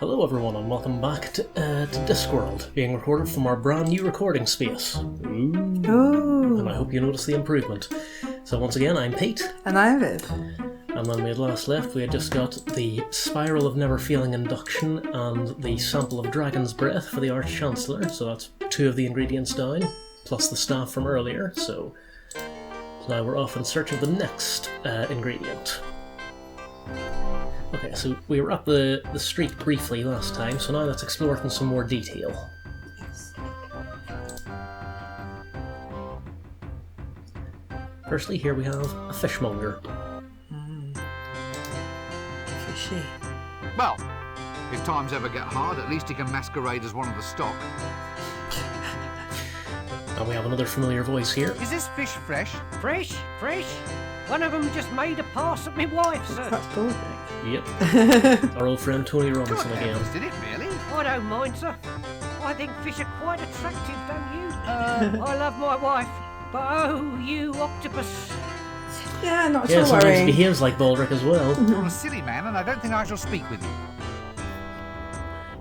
Hello everyone and welcome back to Discworld, being recorded from our brand new recording space. Ooh. And I hope you notice the improvement. So once again, I'm Pete. And I'm Viv. And when we had last left, we had just got the Spiral of Never Failing Induction and the Sample of Dragon's Breath for the Arch-Chancellor, so that's 2 of the ingredients down, plus the staff from earlier, so now we're off in search of the next ingredient. Okay, so we were up the street briefly last time, so now let's explore it in some more detail. Yes. Firstly, here we have a fishmonger. Fishy. Well, if times ever get hard, at least he can masquerade as one of the stock. And we have another familiar voice here. Is this fish fresh? Fresh, fresh. One of them just made a pass at me wife, sir. That's balding. Yep. Our old friend Tony Good Robinson again. heavens, did it really? I don't mind, sir. I think fish are quite attractive, don't you? I love my wife, but oh, you octopus. Yeah, not Yeah, to sometimes he worry. behaves like Baldric as well. You're a silly man, and I don't think I shall speak with you.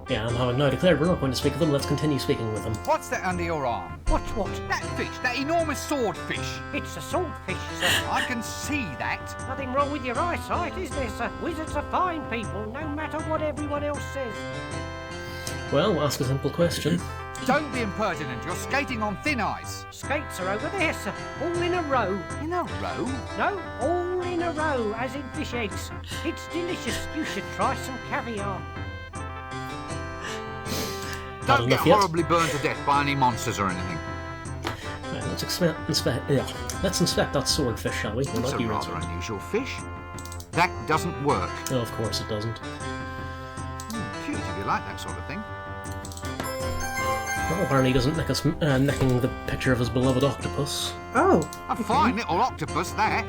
Yeah, and having now declared we're not going to speak with them, let's continue speaking with them. What's that under your arm? What's what? That fish, that enormous swordfish. It's a swordfish, sir. I can see that. Nothing wrong with your eyesight, is there, sir? Wizards are fine people, no matter what everyone else says. Well, we'll ask a simple question. Don't be impertinent, you're skating on thin ice. Skates are over there, sir. All in a row. In a row? No, all in a row, as in fish eggs. It's delicious. You should try some caviar. Not Don't get enough yet. horribly burned to death by any monsters or anything. Right, let's inspect that swordfish, shall we? We're It's not a humans. rather unusual fish. That doesn't work. No, of course it doesn't. Cute if you like that sort of thing. Well, apparently he doesn't nick us necking the picture of his beloved octopus. Oh. A fine little octopus, that.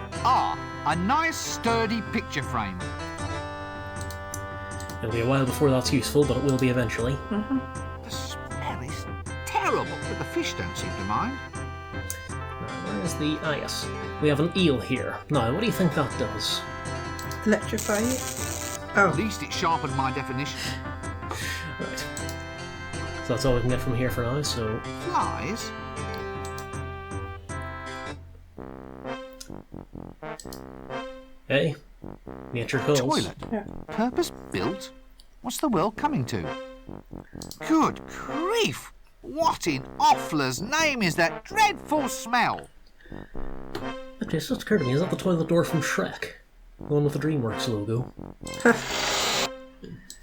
A nice sturdy picture frame. It'll be a while before that's useful, but it will be eventually. The smell is terrible, but the fish don't seem to mind. Now, where is the... Ah, yes. We have an eel here. Now, what do you think that does? Electrify it. At Oh. least it sharpened my definition. Right. So that's all we can get from here for now, so... Flies? Hey, nature calls. Toilet? Yeah. Purpose built? What's the world coming to? Good grief! What in Offler's name is that dreadful smell? Actually, it's just occurred to me, is that the toilet door from Shrek? The one with the DreamWorks logo.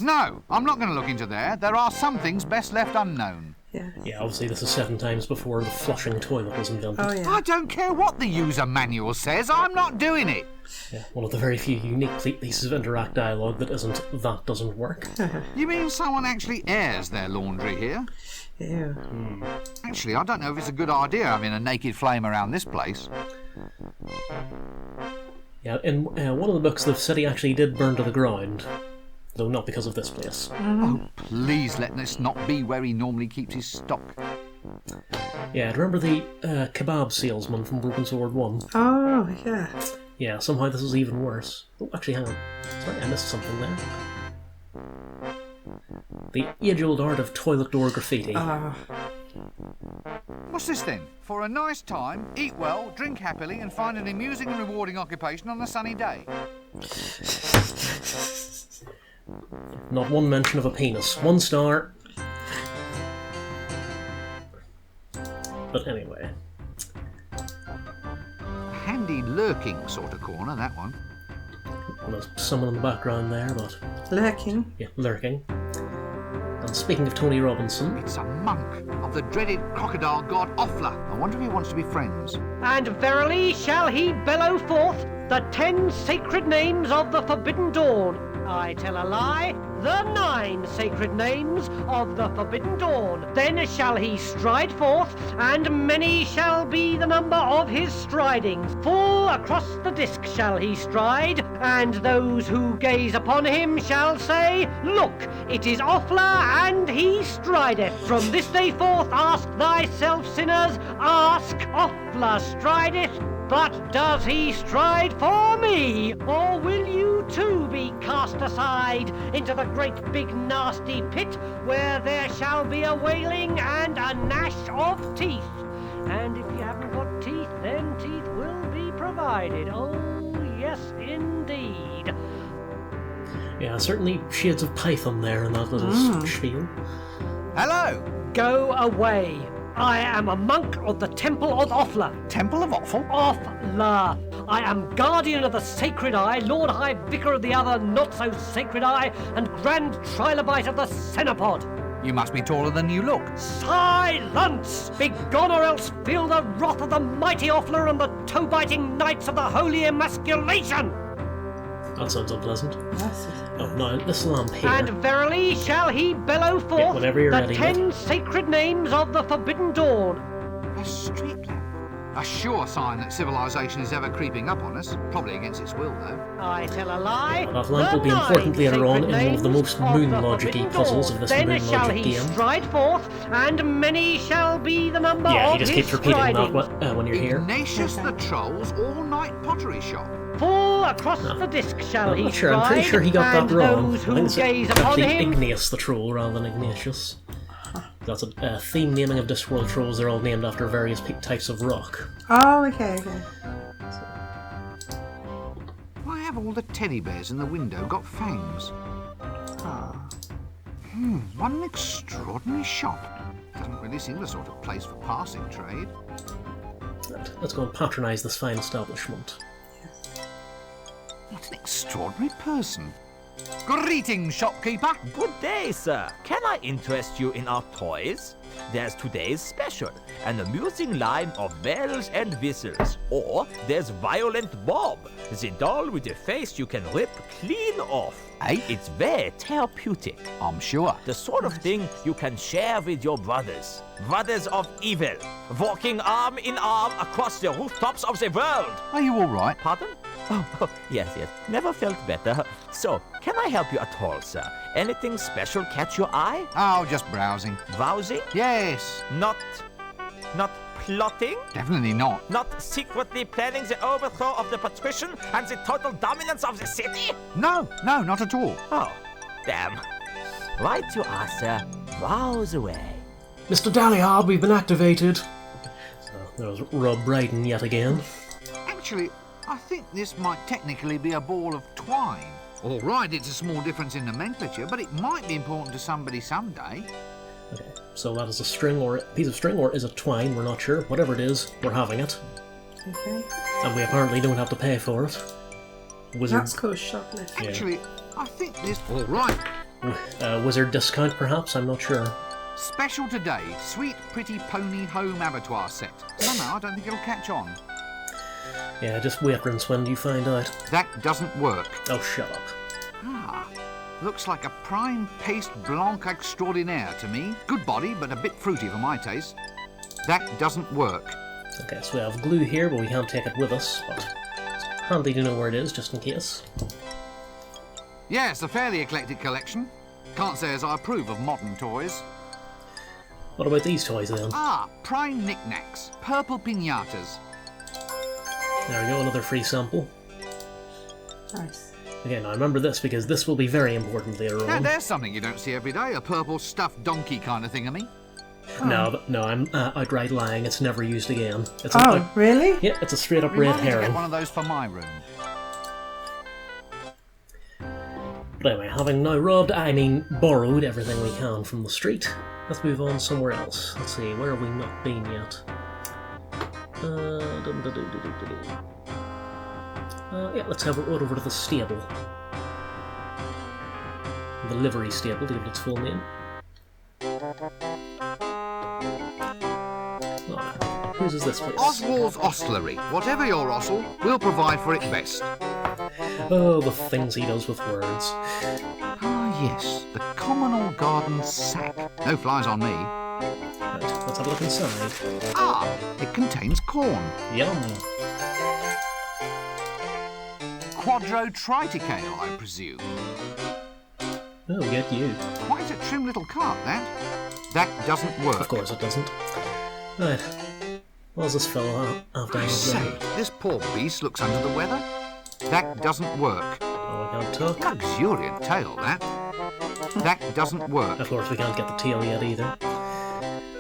No, I'm not going to look into there. There are some things best left unknown. Yeah. Yeah, obviously this is 7 times before the flushing toilet was invented. Oh, yeah. I don't care what the user manual says, I'm not doing it. Yeah, one of the very few unique pieces of interact dialogue that isn't "that doesn't work." You mean someone actually airs their laundry here? Yeah. Actually, I don't know if it's a good idea having a naked flame around this place. Yeah, in one of the books the city actually did burn to the ground. Though not because of this place. Oh, please let this not be where he normally keeps his stock. Yeah, do you remember the kebab salesman from Broken Sword 1? Oh, yeah. Yeah, somehow this is even worse. Oh, actually, hang on. Sorry, I missed something there. The age-old art of toilet door graffiti. What's this then? For a nice time, eat well, drink happily, and find an amusing and rewarding occupation on a sunny day. Not one mention of a penis. 1 star. But anyway. Handy lurking sort of corner, that one. Well, there's someone in the background there, but... Lurking. Yeah, lurking. And speaking of Tony Robinson... It's a monk of the dreaded crocodile god Offler. I wonder if he wants to be friends. And verily shall he bellow forth the 10 sacred names of the Forbidden Dawn. I tell a lie, the 9 sacred names of the Forbidden Dawn. Then shall he stride forth, and many shall be the number of his stridings. Full across the disc shall he stride, and those who gaze upon him shall say, Look, it is Offler, and he strideth. From this day forth ask thyself, sinners, ask, Offler strideth But does he stride for me, or will you too be cast aside into the great big nasty pit where there shall be a wailing and a gnash of teeth? And if you haven't got teeth, then teeth will be provided. Oh, yes, indeed. Yeah, certainly shades of Python there in that little spiel. Hello. Go away. I am a monk of the Temple of Avila. Temple of Avila? Avila. I am guardian of the sacred eye, Lord High Vicar of the other not-so-sacred eye, and Grand Trilobite of the Cenopod. You must be taller than you look. Silence! Begone, or else feel the wrath of the mighty Avila and the toe-biting knights of the Holy Emasculation! That sounds unpleasant. Yes. Oh, no, this lamp here. And verily shall he bellow forth whenever you're the ready, 10 sacred names of the Forbidden Dawn. A street lamp. A sure sign that civilization is ever creeping up on us. Probably against its will, though. I tell a lie. That lamp will be important later on in one of the most moon logic-y puzzles of this then moon shall logic he game. stride forth, and many shall be the number Yeah, of he just his keeps repeating striding. that when you're here. Ignatius the Troll's all-night pottery shop. Full across the disc shall I'm he not sure, I'm pretty stride, sure he got and that wrong. those I who think it's gaze upon actually him Igneous the Troll rather than Ignatius. That's a theme naming of Discworld trolls. They're all named after various types of rock. Oh, okay. Why have all the teddy bears in the window got fangs? Ah. What an extraordinary shop. Doesn't really seem the sort of place for passing trade. Let's go and patronise this fine establishment. What an extraordinary person. Greetings, shopkeeper. Good day, sir. Can I interest you in our toys? There's today's special, an amusing line of bells and whistles. Or there's Violent Bob, the doll with a face you can rip clean off. Eh? It's very therapeutic. I'm sure. The sort of thing you can share with your brothers. Brothers of evil, walking arm in arm across the rooftops of the world. Are you all right? Pardon? Oh, yes. Never felt better. So, can I help you at all, sir? Anything special catch your eye? Oh, just browsing. Browsing? Yes. Not plotting? Definitely not. Not secretly planning the overthrow of the patrician and the total dominance of the city? No, not at all. Oh, damn. Right you are, sir. Browse away. Mr. Dalliard, we've been activated. So there's Rob Brydon yet again. Actually, I think this might technically be a ball of twine. All right, it's a small difference in nomenclature, but it might be important to somebody someday. Okay, so that is a string or a piece of string, or is it twine? We're not sure. Whatever it is, we're having it. Okay. And we apparently don't have to pay for it. Wizard, That's called shoplift. Yeah. Actually, I think this... All right. wizard discount, perhaps? I'm not sure. Special today, Sweet Pretty Pony Home Abattoir set. Somehow, I don't think it'll catch on. Yeah, just wait, Rince, when you find out. That doesn't work. Oh, shut up. Ah, looks like a prime paste blanc extraordinaire to me. Good body, but a bit fruity for my taste. That doesn't work. Okay, so we have glue here, but we can't take it with us. But it's handy to know where it is, just in case. Yes, a fairly eclectic collection. Can't say as I approve of modern toys. What about these toys, then? Ah, prime knickknacks. Purple piñatas. There we go, another free sample. Nice. Again, now remember this, because this will be very important later Now on. there's something you don't see every day. A purple stuffed donkey kind of thingamy. No, I'm outright lying. It's never used again. It's Oh, really? yeah, it's a straight up red Remind me to herring. get one of those for my room. But anyway, having now borrowed everything we can from the street, let's move on somewhere else. Let's see, where have we not been yet? Yeah, let's have it right over to the stable. The livery stable, to give it its full name. Oh, whose is this place? Oswald's Ostlery. Whatever your Oswald, we'll provide for it best. Oh, the things he does with words. Ah, yes, the communal garden sack. No flies on me. Right, let's have a look inside. Ah, it contains corn. Yum. Quadrotriticale, I presume. Oh, get you. Quite a trim little cart, that. That doesn't work. Of course it doesn't. Right. What does this fellow have down I his say, leg? this poor beast looks under the weather. That doesn't work. Oh, I can't talk. Luxuriant tail, that. That doesn't work. Of course, we can't get the tail yet either.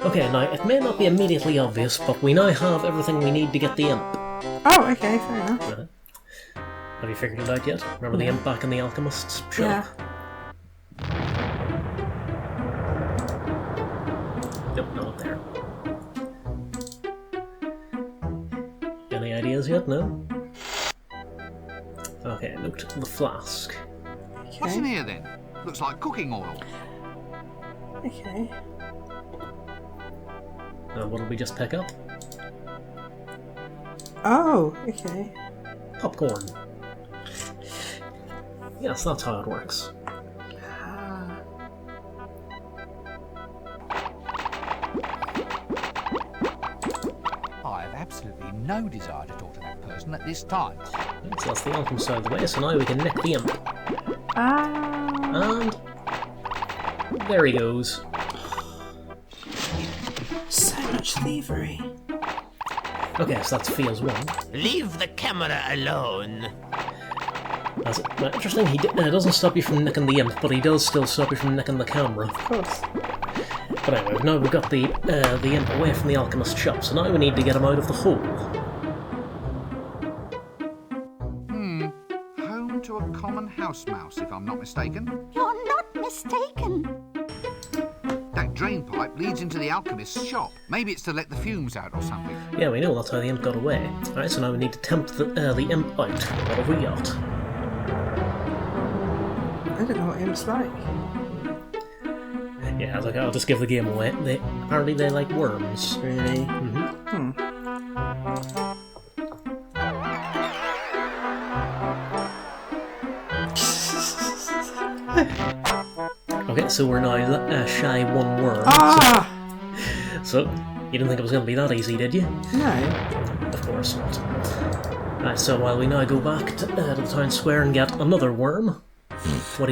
Okay, now, it may not be immediately obvious, but we now have everything we need to get the imp. Oh, okay, fair enough. Have you figured it out yet? Remember the imp back in the alchemist's shop? Yeah. Nope, not there. Any ideas yet? No? Okay, note the flask. What's in Okay. here then? Looks like cooking oil. Okay. What did we just pick up? Oh, okay. Popcorn. Yes, that's how it works. Ah. I have absolutely no desire to talk to that person at this time. Right, so that's the alchemist side of the way, so now we can nick the imp. Ah. And there he goes. So much thievery. Okay, so that's Fia's one. Leave the camera alone. That's it. Now, interesting, he doesn't stop you from nicking the imp, but he does still stop you from nicking the camera. Of course. But anyway, now we've got the imp away from the alchemist's shop, so now we need to get him out of the hole. Home to a common house mouse, if I'm not mistaken. You're not mistaken. That drain pipe leads into the alchemist's shop. Maybe it's to let the fumes out or something. Yeah, we know that's how the imp got away. Alright, so now we need to tempt the imp out. What have we got? I don't know what imp's like. Yeah, like, I'll just give the game away. Apparently they like worms. Really? Okay, so we're now shy one worm. Ah! So, you didn't think it was going to be that easy, did you? No. Of course not. Right, so while we now go back to the town square and get another worm, what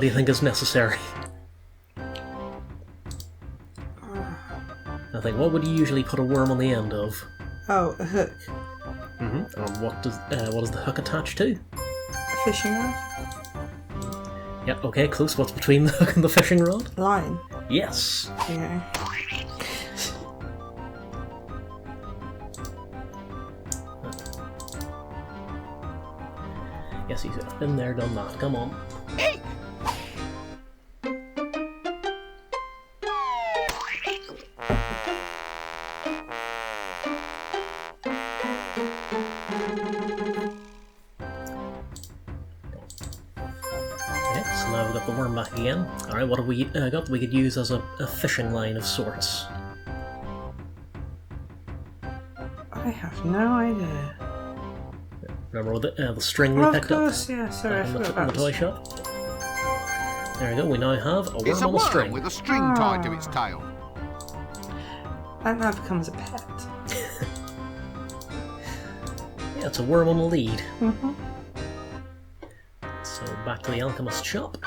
do you think is necessary? I think, what would you usually put a worm on the end of? Oh, a hook. And what does the hook attach to? A fishing rod. Yeah, okay, close. What's between the hook and the fishing rod? Line. Yes. Yeah. Yes, he's been there, done that. Come on. Okay, so now we've got the worm back again. Alright, what have we got that we could use as a fishing line of sorts? I have no idea. Remember the string we Oh, of picked up? course, yeah. Sorry, I in forgot the about toy this. shop? There we go, we now have a worm It's a on a worm string. with a string tied to its tail. That now becomes a pet. Yeah, it's a worm on a lead. Mm-hmm. So back to the alchemist shop.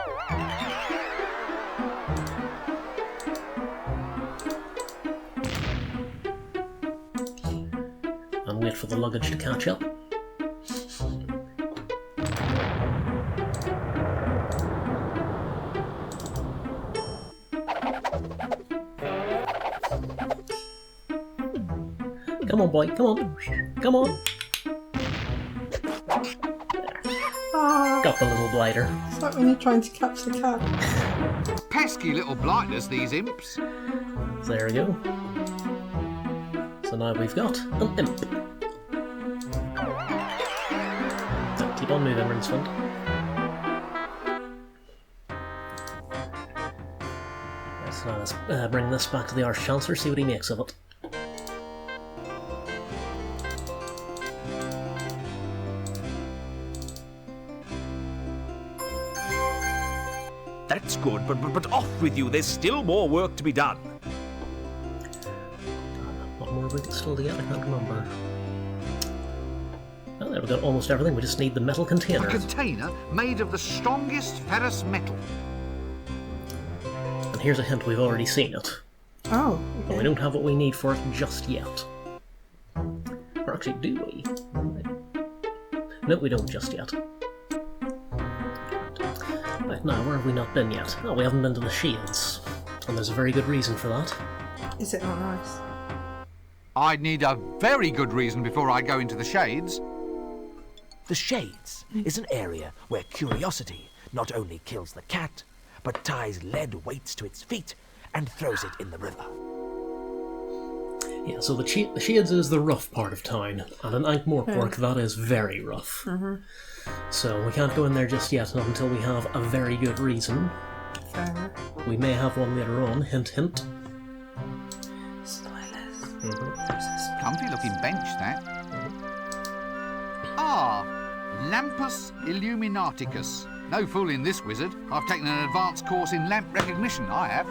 And wait for the luggage to catch up. Come on, boy, come on. Come on. Ah, Got the little blighter. it's like when you're trying to catch the cat. Pesky little blighters, these imps. So there we go. So now we've got an imp. So keep on moving, Rinsfund. So now let's bring this back to the Arch-Chancellor, see what he makes of it. That's good, but off with you. There's still more work to be done. What more have we still to get? I can't remember. Oh, there we got almost everything. We just need the metal A container. container made of the strongest ferrous metal. And here's a hint, we've already seen it. Oh, But we okay. don't have what we need for it just yet. actually, do we? No, we don't just yet. Right, now, where have we not been yet? Oh, we haven't been to the Shields. And there's a very good reason for that. Is it not nice? I'd need a very good reason before I go into the Shades. The Shades is an area where curiosity not only kills the cat, but ties lead weights to its feet and throws it in the river. Yeah, so the Shades is the rough part of town, and in Ankh-Morpork that is very rough. So we can't go in there just yet, not until we have a very good reason. Fair. We may have one later on, hint hint. Spoilers. Comfy looking bench, that. Ah, Lampus Illuminaticus. No fooling this wizard. I've taken an advanced course in lamp recognition, I have.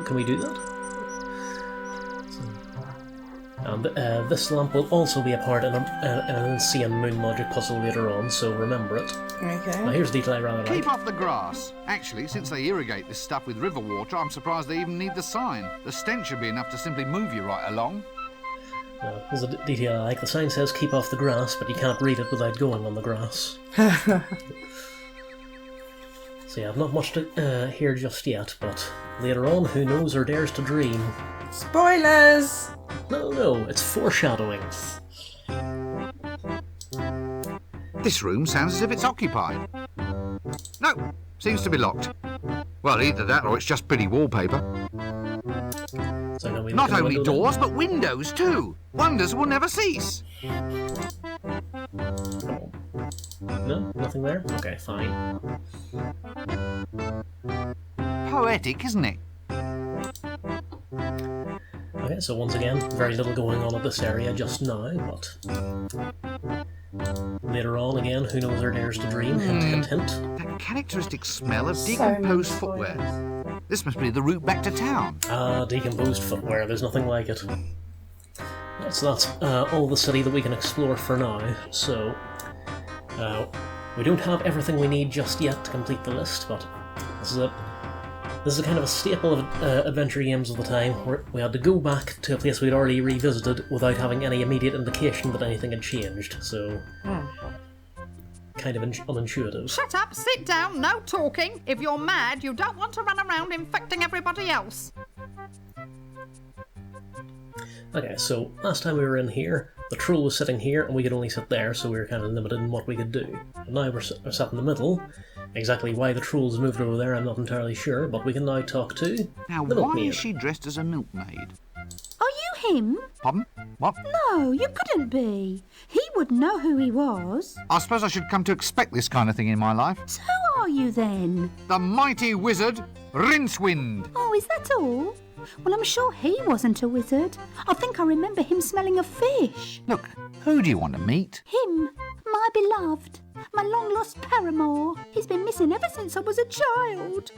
Can we do that? And this lamp will also be a part in an insane moon logic puzzle later on, so remember it. Now Okay. here's a detail I rather like. Keep off the grass. Actually, since they irrigate this stuff with river water, I'm surprised they even need the sign. The stench should be enough to simply move you right along. There's a detail I like. The sign says keep off the grass, but you can't read it without going on the grass. So yeah, not much to hear just yet, but later on, who knows or dares to dream? Spoilers! No, it's foreshadowing. This room sounds as if it's occupied. No, seems to be locked. Well, either that or it's just pretty wallpaper. So can we Not look in the only window then? doors, but windows too. Wonders will never cease. No, nothing there? Okay, fine. Poetic, isn't it? Okay, so once again, very little going on at this area just now, but later on again, who knows or dares to dream? Hint, hint, hint. That characteristic smell of So decomposed many footwear. spoilers. This must be the route back to town. Decomposed footwear, there's nothing like it. So that's all the city that we can explore for now, so we don't have everything we need just yet to complete the list, but this is a kind of a staple of adventure games of the time, where we had to go back to a place we'd already revisited without having any immediate indication that anything had changed, so kind of unintuitive. Shut up, sit down, no talking. If you're mad, you don't want to run around infecting everybody else. Okay, so last time we were in here, the troll was sitting here and we could only sit there, so we were kind of limited in what we could do. But now we're sat in the middle. Exactly why the troll's moved over there, I'm not entirely sure, but we can now talk to Now, the why Milkmaid. is she dressed as a milkmaid? Are you him? Pardon? What? No, you couldn't be. He would know who he was. I suppose I should come to expect this kind of thing in my life. So who are you then? The mighty wizard, Rincewind. Oh, is that all? Well, I'm sure he wasn't a wizard. I think I remember him smelling of fish. Look, who do you want to meet? Him, my beloved, my long-lost paramour. He's been missing ever since I was a child.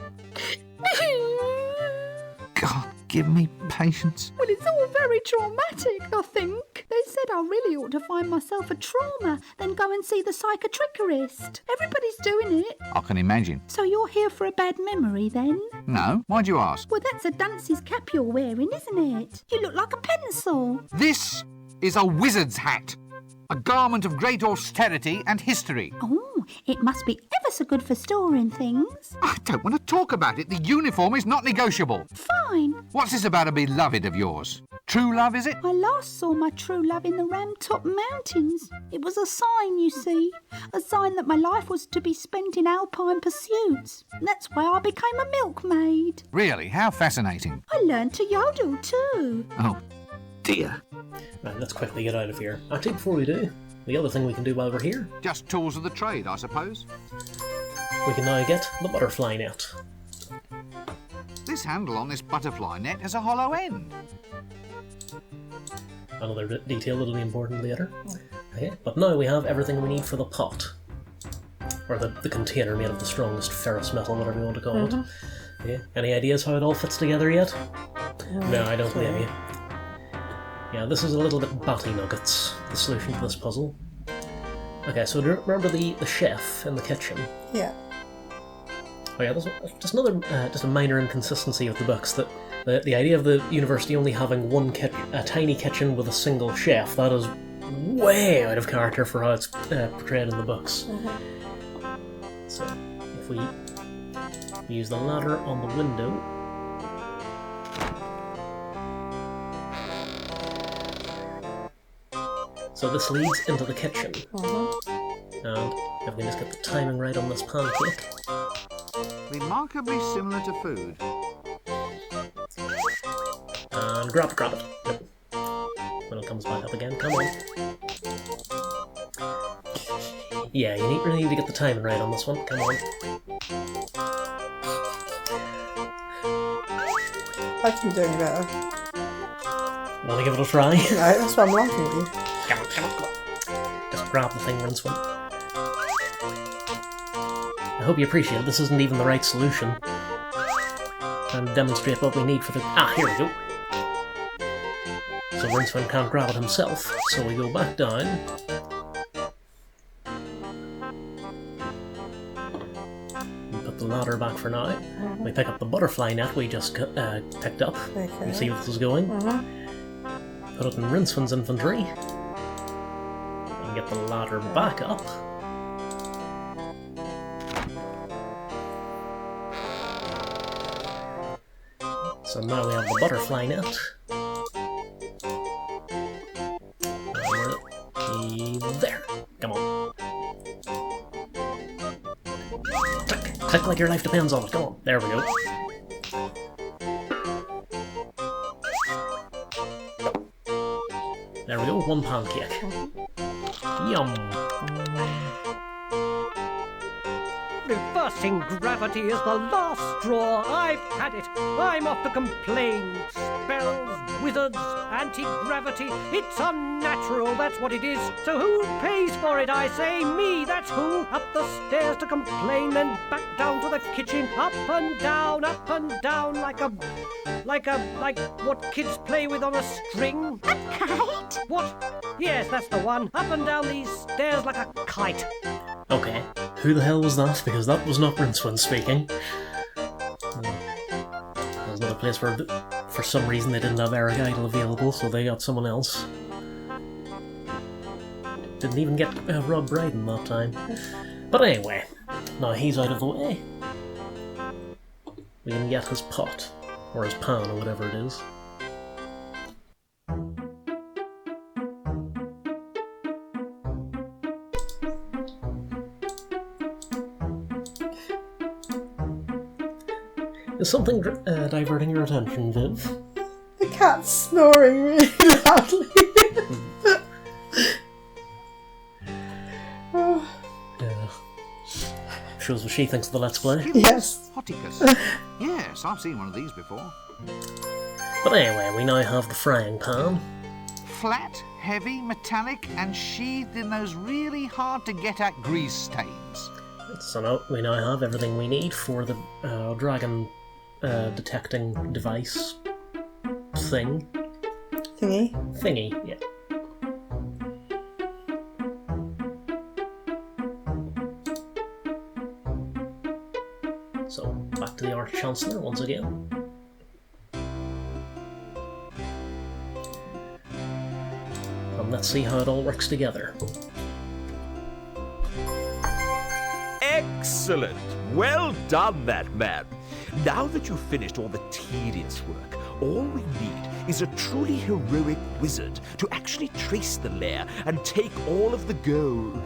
God, give me patience. Well, it's all very traumatic, I think. They said I really ought to find myself a trauma, then go and see the psychiatrist. Everybody's doing it. I can imagine. So you're here for a bad memory, then? No, why'd you ask? Well, that's a dunce's cap you're wearing, isn't it? You look like a pencil. This is a wizard's hat. A garment of great austerity and history. Oh, it must be ever so good for storing things. I don't want to talk about it. The uniform is not negotiable. Fine. What's this about a beloved of yours? True love, is it? I last saw my true love in the Ramtop Mountains. It was a sign, you see. A sign that my life was to be spent in alpine pursuits. That's why I became a milkmaid. Really? How fascinating. I learned to yodel too. Oh, dear. Right, let's quickly get out of here. Actually, before we do, the other thing we can do while we're here, Just tools of the trade, I suppose. we can now get the butterfly net. This handle on this butterfly net has a hollow end. Another detail that'll be important later. Okay, but now we have everything we need for the pot. Or the container made of the strongest ferrous metal, whatever you want to call it. Okay, any ideas how it all fits together yet? No, I don't blame you. Yeah, this is a little bit batty nuggets, the solution to this puzzle. Okay, so do you remember the chef in the kitchen? Yeah. Oh yeah, there's just another, just a minor inconsistency of the books, that the idea of the university only having a tiny kitchen with a single chef, that is way out of character for how it's portrayed in the books. So, if we use the ladder on the window, so this leads into the kitchen. And if we just get the timing right on this pancake. Remarkably similar to food. And grab it. Yep. When it comes back up again, come on. Yeah, you really need to get the timing right on this one, come on. I can do better. Wanna give it a try? No, that's why I'm laughing at you. Come on. Just grab the thing, Rinswin. I hope you appreciate it. This isn't even the right solution. Trying to demonstrate what we need for the... Ah, here we go. So Rinswin can't grab it himself, so we go back down. We put the ladder back for now. We pick up the butterfly net we just picked up. Okay. You see where this is going? Put it in Rinswin's inventory. And get the ladder back up. So now we have the butterfly net. There. Come on. Click. Click like your life depends on it. Come on. There we go. There we go. One pancake. Yum. Reversing gravity is the last straw. I've had it. I'm off to complain. Spells, wizards, anti-gravity. It's unnatural, that's what it is. So who pays for it, I say? Me, that's who. Up the stairs to complain, then back down to the kitchen. Up and down, like what kids play with on a string. A kite? What? Yes, that's the one. Up and down these stairs like a kite. Okay. Who the hell was that? Because that was not Rinswin speaking. There's another place where, for some reason, they didn't have Eric Idle available, so they got someone else. Didn't even get Rob Brydon that time. But anyway, now he's out of the way. We can get his pot, or his pan, or whatever it is. Is something diverting your attention, Viv? The cat's snoring really loudly. Yeah. Shows what she thinks of the Let's Play. Yes. Hoticus. Yes, I've seen one of these before. But anyway, we now have the frying pan. Flat, heavy, metallic, and sheathed in those really hard-to-get-at grease stains. So now we now have everything we need for the dragon detecting device thingy, yeah. So back to the Arch-Chancellor once again. And let's see how it all works together. Excellent! Well done, that man. Now that you've finished all the tedious work, all we need is a truly heroic wizard to actually trace the lair and take all of the glory.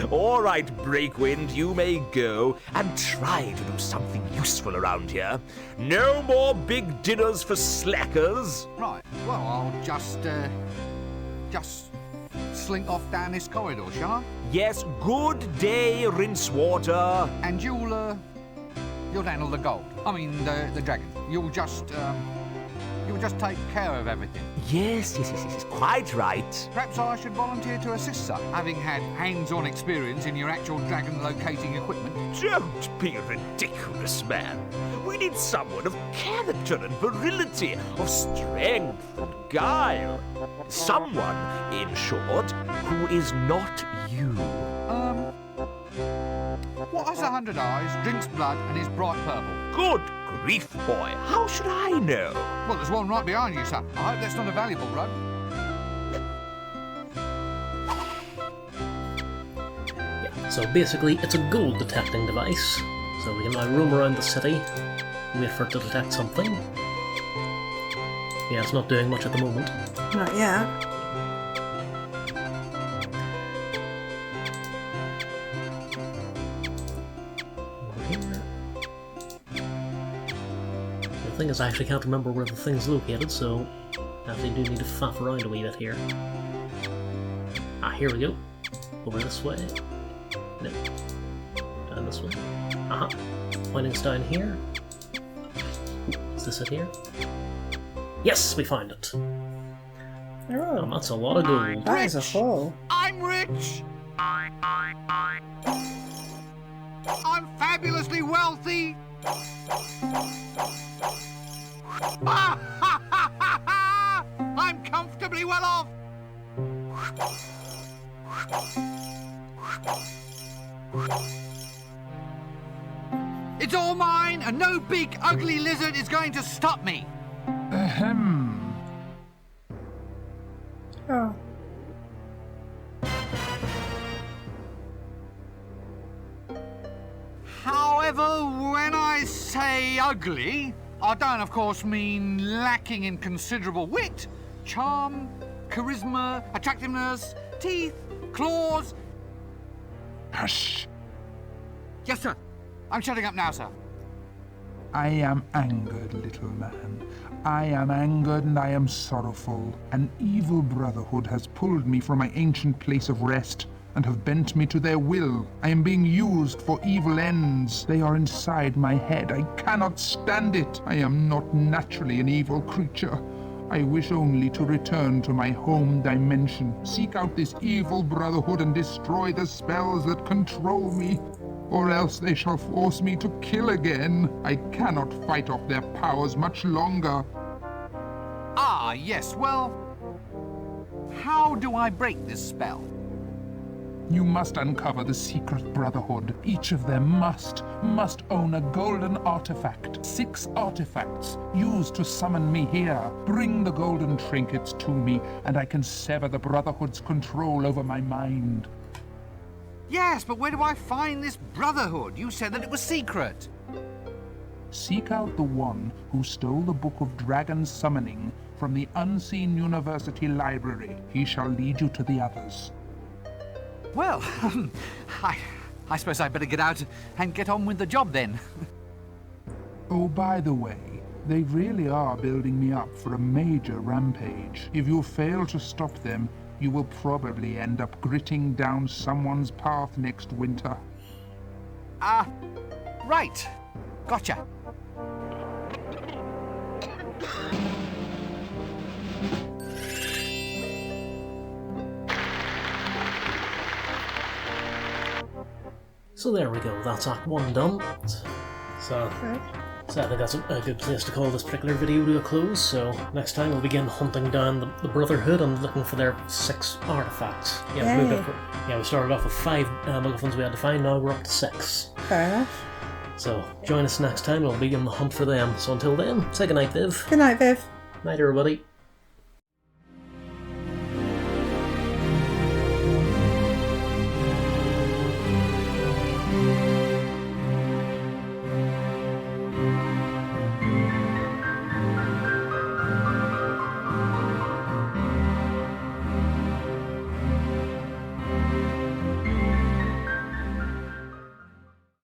All right, Breakwind, you may go and try to do something useful around here. No more big dinners for slackers. Right, well, I'll just slink off down this corridor, shall I? Yes, good day, Rincewater. And you'll handle the gold. I mean, the dragon. You'll just, You would just take care of everything. Yes, quite right. Perhaps I should volunteer to assist, sir, having had hands-on experience in your actual dragon locating equipment. Don't be ridiculous, man. We need someone of character and virility, of strength and guile. Someone, in short, who is not you. What has 100 eyes, drinks blood, and is bright purple? Good grief, boy. How should I know? Well, there's one right behind you, sir. I hope that's not a valuable rug. Yeah, so basically it's a gold detecting device. So we can now roam around the city and wait for it to detect something. Yeah, it's not doing much at the moment. Not yet. Over here. The thing is, I actually can't remember where the thing's located, so I actually do need to faff around a wee bit here. Ah, here we go. Over this way. No. Down this way. Aha. Pointing's down here. Is this it here? Yes, we found it. Oh, That's a lot of gold. that is a hole. I'm rich! I'm fabulously wealthy! I'm comfortably well off! It's all mine, and no big, ugly lizard is going to stop me! Ahem. Oh. However, when I say ugly, I don't, of course, mean lacking in considerable wit, charm, charisma, attractiveness, teeth, claws. Hush. Yes, sir. I'm shutting up now, sir. I am angered, little man. I am angered and I am sorrowful. An evil brotherhood has pulled me from my ancient place of rest and have bent me to their will. I am being used for evil ends. They are inside my head. I cannot stand it. I am not naturally an evil creature. I wish only to return to my home dimension, seek out this evil brotherhood and destroy the spells that control me. Or else they shall force me to kill again. I cannot fight off their powers much longer. Ah, yes, well, how do I break this spell? You must uncover the secret brotherhood. Each of them must own a golden artifact. 6 artifacts used to summon me here. Bring the golden trinkets to me, and I can sever the brotherhood's control over my mind. Yes, but where do I find this brotherhood? You said that it was secret. Seek out the one who stole the Book of Dragon Summoning from the Unseen University Library. He shall lead you to the others. Well, I suppose I'd better get out and get on with the job then. Oh, by the way, they really are building me up for a major rampage. If you fail to stop them, you will probably end up gritting down someone's path next winter. Right. Gotcha. So there we go, that's Act 1 done. So I think that's a good place to call this particular video to a close. So next time we'll begin hunting down the Brotherhood and looking for their 6 artifacts. Yeah, we started off with 5 MacGuffins we had to find, now we're up to 6. Fair enough. So join us next time, we'll begin the hunt for them. So until then, say goodnight, Viv. Good night, Viv. Night, everybody.